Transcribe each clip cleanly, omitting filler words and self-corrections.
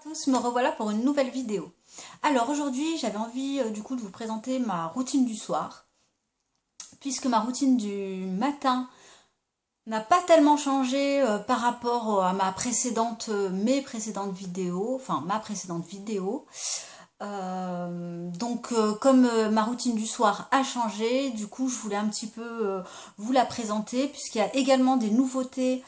Tous, me revoilà pour une nouvelle vidéo. Alors aujourd'hui j'avais envie du coup de vous présenter ma routine du soir, puisque ma routine du matin n'a pas tellement changé par rapport à ma précédente, mes précédentes vidéos, enfin ma précédente vidéo. Comme ma routine du soir a changé, du coup je voulais un petit peu vous la présenter, puisqu'il y a également des nouveautés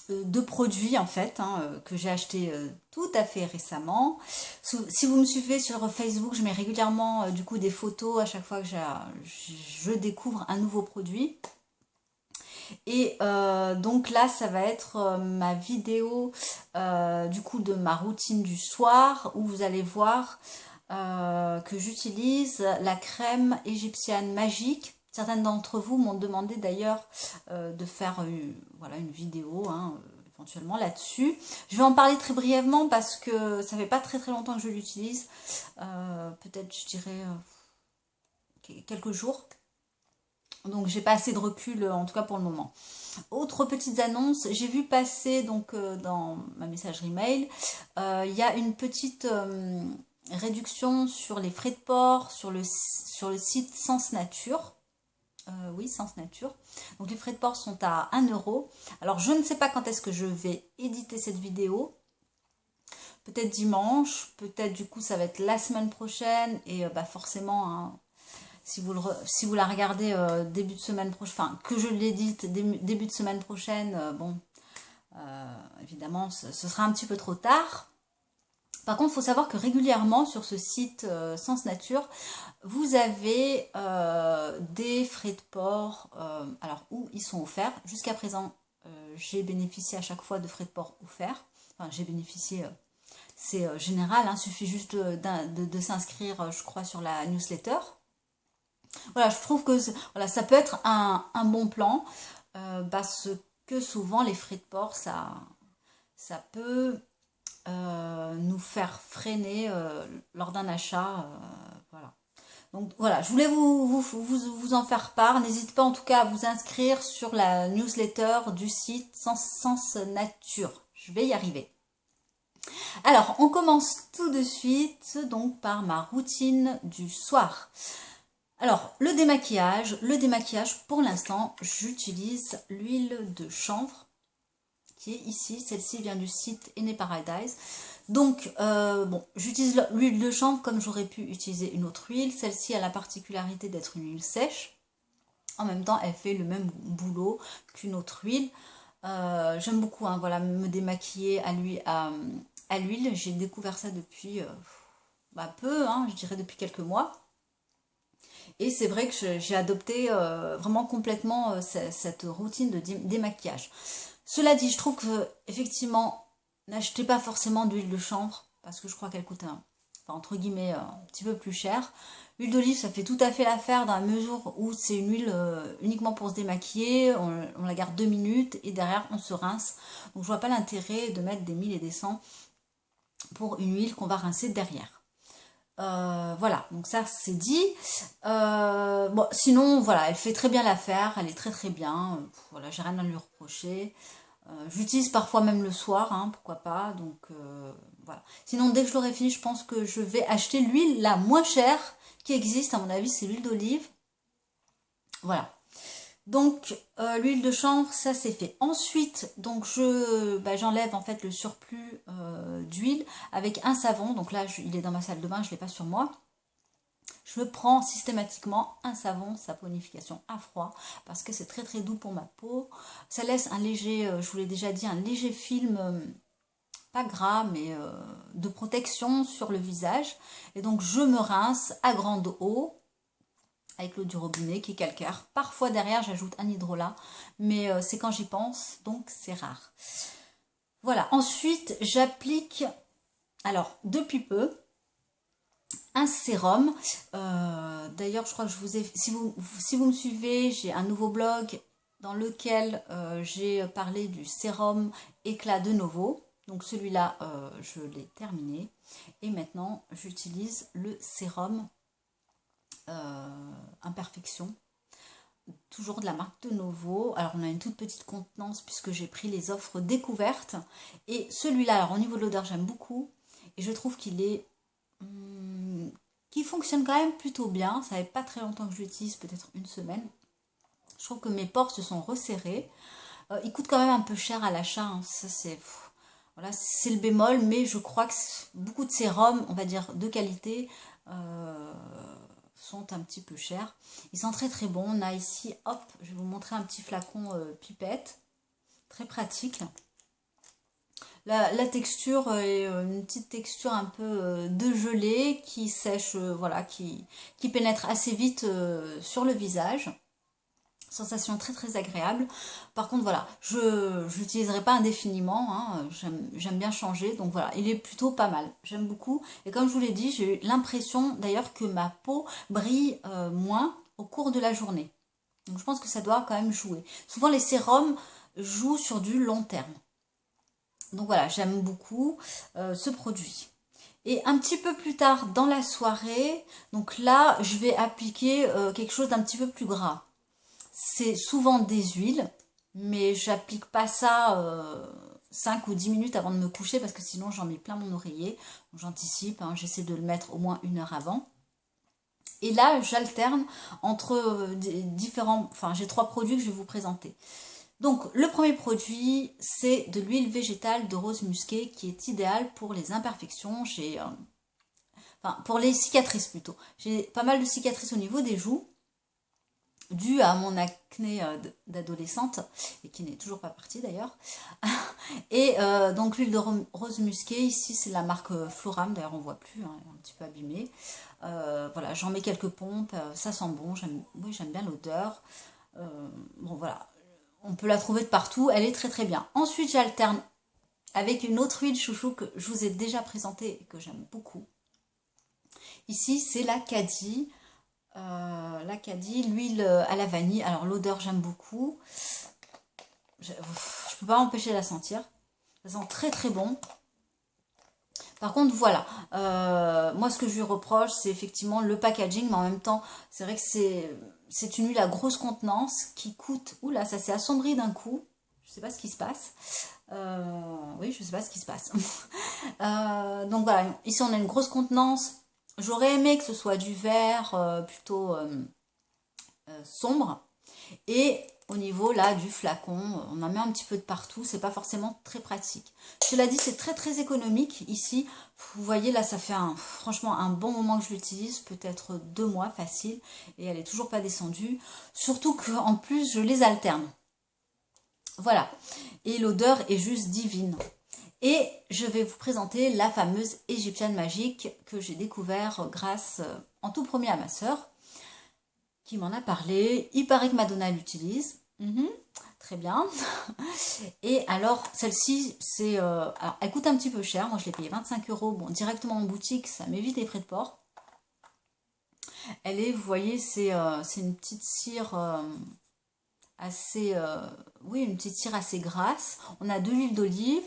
de produits en fait que j'ai acheté tout à fait récemment. Si vous me suivez sur Facebook, je mets régulièrement du coup des photos à chaque fois que je découvre un nouveau produit. Et donc là, ça va être ma vidéo du coup de ma routine du soir, où vous allez voir que j'utilise la crème égyptienne magique. Certaines d'entre vous m'ont demandé d'ailleurs de faire voilà, une vidéo éventuellement là-dessus. Je vais en parler très brièvement parce que ça fait pas très longtemps que je l'utilise. Peut-être je dirais quelques jours. Donc j'ai pas assez de recul en tout cas pour le moment. Autre petites annonces, j'ai vu passer donc dans ma messagerie mail, il y a une petite réduction sur les frais de port sur le site Sens Nature. Oui, Sens Nature. Donc les frais de port sont à 1 euro. Alors je ne sais pas quand est-ce que je vais éditer cette vidéo. Peut-être dimanche, peut-être du coup ça va être la semaine prochaine. Et forcément, hein, si vous la regardez début de semaine prochaine, enfin que je l'édite début de semaine prochaine, évidemment ce sera un petit peu trop tard. Par contre, il faut savoir que régulièrement sur ce site Sens Nature, vous avez des frais de port, alors où ils sont offerts. Jusqu'à présent, j'ai bénéficié à chaque fois de frais de port offerts. Enfin, j'ai bénéficié, c'est général, il suffit juste de s'inscrire, je crois, sur la newsletter. Voilà, je trouve que voilà, ça peut être un bon plan, parce que souvent les frais de port, ça peut nous faire freiner lors d'un achat. Voilà. Donc voilà, je voulais vous en faire part. N'hésitez pas en tout cas à vous inscrire sur la newsletter du site Sens Nature. Je vais y arriver. Alors, on commence tout de suite donc par ma routine du soir. Alors, le démaquillage, pour l'instant, j'utilise l'huile de chanvre qui est ici. Celle-ci vient du site Ene Paradise. Donc, j'utilise l'huile de chanvre comme j'aurais pu utiliser une autre huile. Celle-ci a la particularité d'être une huile sèche. En même temps, elle fait le même boulot qu'une autre huile. J'aime beaucoup voilà, me démaquiller à l'huile. J'ai découvert ça depuis peu, je dirais depuis quelques mois. Et c'est vrai que j'ai adopté vraiment complètement cette routine de démaquillage. Cela dit, je trouve que effectivement, n'achetez pas forcément d'huile de chanvre parce que je crois qu'elle coûte entre guillemets un petit peu plus cher. L'huile d'olive, ça fait tout à fait l'affaire dans la mesure où c'est une huile uniquement pour se démaquiller. On la garde 2 minutes et derrière on se rince. Donc je vois pas l'intérêt de mettre des 1000 et des 100 pour une huile qu'on va rincer derrière. Voilà, donc ça c'est dit. Sinon voilà, elle fait très bien l'affaire, elle est très bien. Voilà, j'ai rien à lui reprocher. J'utilise parfois même le soir, pourquoi pas. Donc voilà. Sinon, dès que je l'aurai fini, je pense que je vais acheter l'huile la moins chère qui existe. À mon avis, c'est l'huile d'olive. Voilà. Donc l'huile de chanvre, ça c'est fait. Ensuite, donc j'enlève en fait le surplus d'huile avec un savon. Donc là, il est dans ma salle de bain, je ne l'ai pas sur moi. Je me prends systématiquement un savon saponification à froid parce que c'est très doux pour ma peau. Ça laisse un léger, je vous l'ai déjà dit, un léger film, pas gras, mais de protection sur le visage. Et donc je me rince à grande eau avec l'eau du robinet qui est calcaire. Parfois derrière j'ajoute un hydrolat, mais c'est quand j'y pense, donc c'est rare. Voilà, ensuite j'applique, alors depuis peu, un sérum. D'ailleurs je crois que je vous ai, si vous me suivez, j'ai un nouveau blog dans lequel j'ai parlé du sérum éclat de Novo. Donc celui-là je l'ai terminé et maintenant j'utilise le sérum Imperfection. toujours de la marque de Novo. Alors on a une toute petite contenance puisque j'ai pris les offres découvertes. Et celui-là, alors au niveau de l'odeur, j'aime beaucoup. Et je trouve qu'il est... qui fonctionne quand même plutôt bien. Ça fait pas très longtemps que je l'utilise, peut-être une semaine. Je trouve que mes pores se sont resserrés. Il coûte quand même un peu cher à l'achat. Hein. Ça c'est... Voilà, c'est le bémol, mais je crois que beaucoup de sérums, on va dire de qualité, sont un petit peu chers. Ils sont très très bons. On a ici, hop, je vais vous montrer un petit flacon pipette, très pratique. La texture est une petite texture un peu de gelée qui sèche, voilà, qui pénètre assez vite sur le visage. Sensation très très agréable. Par contre voilà, je l'utiliserai pas indéfiniment, hein, j'aime bien changer, donc voilà, il est plutôt pas mal, j'aime beaucoup. Et comme je vous l'ai dit, j'ai eu l'impression d'ailleurs que ma peau brille moins au cours de la journée. Donc je pense que ça doit quand même jouer. Souvent les sérums jouent sur du long terme. Donc voilà, j'aime beaucoup ce produit. Et un petit peu plus tard dans la soirée, donc là je vais appliquer quelque chose d'un petit peu plus gras. C'est souvent des huiles, mais j'applique pas ça 5 ou 10 minutes avant de me coucher parce que sinon j'en mets plein mon oreiller. J'anticipe, hein, j'essaie de le mettre au moins 1 heure avant. Et là, j'alterne entre différents... Enfin, j'ai 3 produits que je vais vous présenter. Donc, le premier produit, c'est de l'huile végétale de rose musquée qui est idéale pour les imperfections. Enfin, pour les cicatrices plutôt. J'ai pas mal de cicatrices au niveau des joues, dû à mon acné d'adolescente, et qui n'est toujours pas partie d'ailleurs. Et donc l'huile de rose musquée, ici c'est la marque Floram, d'ailleurs on voit plus, hein, elle est un petit peu abîmée. Voilà, j'en mets quelques pompes, ça sent bon, oui, j'aime bien l'odeur. Bon voilà, on peut la trouver de partout, elle est très très bien. Ensuite j'alterne avec une autre huile chouchou que je vous ai déjà présentée et que j'aime beaucoup. Ici c'est la Cadie. L'Acadie, l'huile à la vanille. Alors l'odeur j'aime beaucoup. Je peux pas m'empêcher de la sentir. Ça sent très très bon. Par contre voilà, moi ce que je lui reproche c'est effectivement le packaging, mais en même temps c'est vrai que c'est une huile à grosse contenance qui coûte, oula ça s'est assombri d'un coup, je sais pas ce qui se passe. Oui je sais pas ce qui se passe. Donc voilà, ici on a une grosse contenance. J'aurais aimé que ce soit du vert plutôt sombre. Et au niveau là du flacon, on en met un petit peu de partout. C'est pas forcément très pratique. Cela dit, c'est très très économique. Ici, vous voyez là, ça fait franchement un bon moment que je l'utilise. Peut-être 2 mois facile. Et elle est toujours pas descendue. Surtout qu'en plus, je les alterne. Voilà. Et l'odeur est juste divine. Et je vais vous présenter la fameuse égyptienne magique que j'ai découvert grâce en tout premier à ma sœur qui m'en a parlé. Il paraît que Madonna l'utilise. Très bien. Et alors, celle-ci, alors, elle coûte un petit peu cher. Moi, je l'ai payé 25 €. Bon, directement en boutique, ça m'évite les frais de port. Elle est, vous voyez, c'est une petite cire assez... oui, une petite cire assez grasse. On a de l'huile d'olive.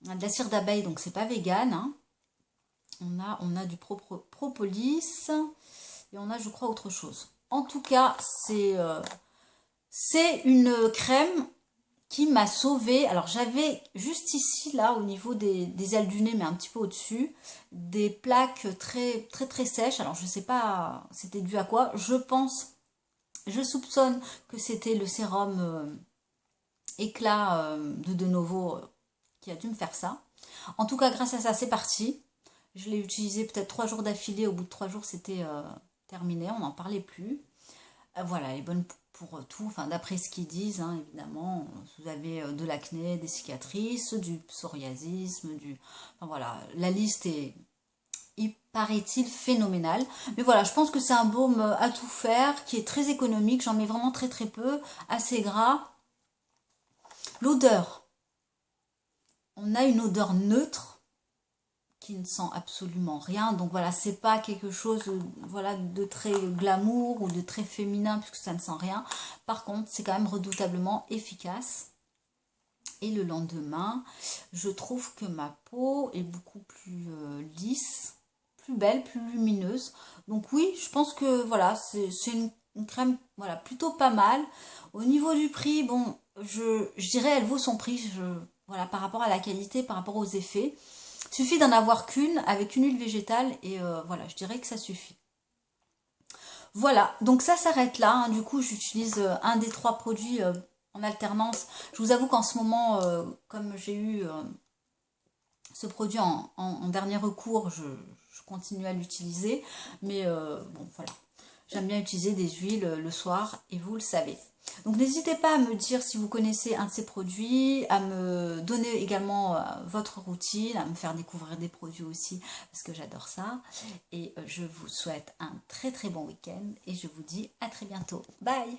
On a de la cire d'abeille, donc c'est pas vegan. Hein. On a du propolis et on a, je crois, autre chose. En tout cas, c'est une crème qui m'a sauvée. Alors, j'avais juste ici, là, au niveau des ailes du nez, mais un petit peu au-dessus, des plaques très, très, très sèches. Alors, je sais pas, c'était dû à quoi. Je soupçonne que c'était le sérum éclat de Novo qui a dû me faire ça. En tout cas, grâce à ça, c'est parti. Je l'ai utilisé peut-être 3 jours d'affilée. Au bout de 3 jours, c'était terminé. On n'en parlait plus. Voilà, elle est bonne pour tout. Enfin, d'après ce qu'ils disent, hein, évidemment. Vous avez de l'acné, des cicatrices, du psoriasis, Enfin voilà, la liste est, il paraît-il, phénoménale. Mais voilà, je pense que c'est un baume à tout faire, qui est très économique. J'en mets vraiment très très peu, assez gras. L'odeur. On a une odeur neutre qui ne sent absolument rien. Donc voilà, c'est pas quelque chose voilà, de très glamour ou de très féminin puisque ça ne sent rien. Par contre, c'est quand même redoutablement efficace. Et le lendemain, je trouve que ma peau est beaucoup plus lisse, plus belle, plus lumineuse. Donc oui, je pense que voilà, c'est une crème, voilà, plutôt pas mal. Au niveau du prix, bon, je dirais elle vaut son prix, voilà, par rapport à la qualité, par rapport aux effets. Suffit d'en avoir qu'une avec une huile végétale et voilà, je dirais que ça suffit. Voilà, donc ça s'arrête là, hein. Du coup, j'utilise un des trois produits en alternance. Je vous avoue qu'en ce moment, comme j'ai eu ce produit en dernier recours, je continue à l'utiliser. Mais bon, voilà. J'aime bien utiliser des huiles le soir et vous le savez. Donc n'hésitez pas à me dire si vous connaissez un de ces produits, à me donner également votre routine, à me faire découvrir des produits aussi, parce que j'adore ça. Et je vous souhaite un très très bon week-end et je vous dis à très bientôt. Bye!